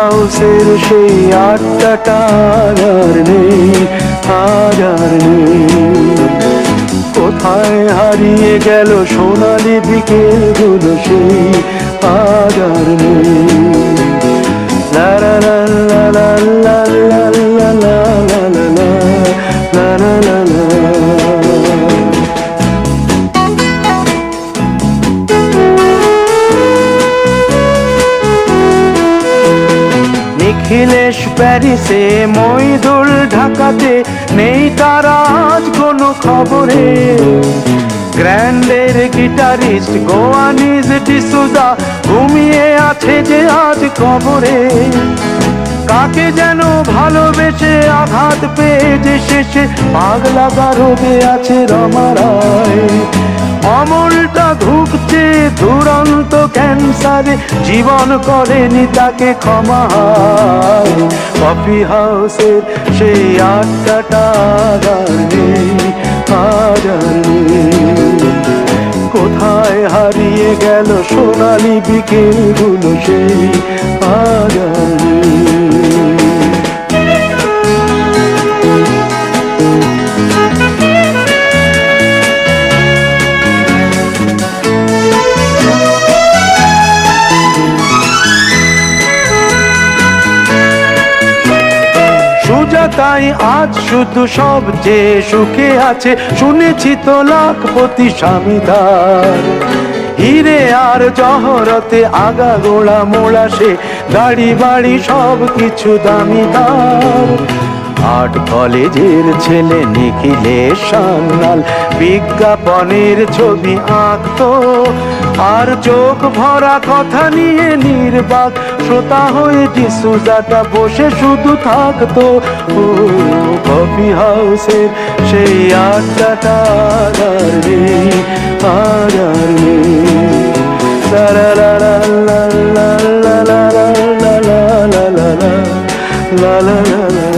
হাউসের সেই আড্ডাটা আর নেই, আর নেই। কোথায় হারিয়ে গেল সোনালি বিকেলগুলো সেই আর নেই। লা লা লা লা লা লা লা লা লা লা লা লা লা। নিখিলেশ প্যারিসে, মইদুল ঢাকাতে, নেই তারা আজ কোনো খবরে। গ্র্যান্ডের গিটারিস্ট গোয়ানিজ ডিসুজা ঘুমিয়ে আছে যে আজ কবরে। কাকে যেন ভালোবেসে আঘাত পেয়ে যে শেষে পাগলা গারদে আছে রমা রায়। অমলটা ধুকছে দুরন্ত ক্যান্সারে, জীবন করেনি তাকে ক্ষমা। কফি হাউসের সেই আড্ডাটা আর নেই, আর নেই। কোথায় হারিয়ে গেল সোনালি বিকেলগুলো সেই আর নেই। তাই আজ শুধু সবচেয়ে সুখে আছে, শুনেছি তো লাখপতি স্বামীদার। হিরে আর জহরতে আগা গোড়া মোড়া সে, গাড়ি বাড়ি সব কিছু দামিদার। আর্ট কলেজের ছেলে নিখিলেশ সান্যাল বিজ্ঞাপনের ছবি আঁকতো, আর চোখ ভরা কথা নিয়ে নির্বাক শ্রোতা হয়ে ডিসুজাটা বসে শুধু থাকতো। ও কফি হাউসের সেই আড্ডাটা আর নেই, আর নেই। লা লা লা লা লা লা লা লা লা লা লা লা লা লা লা লা।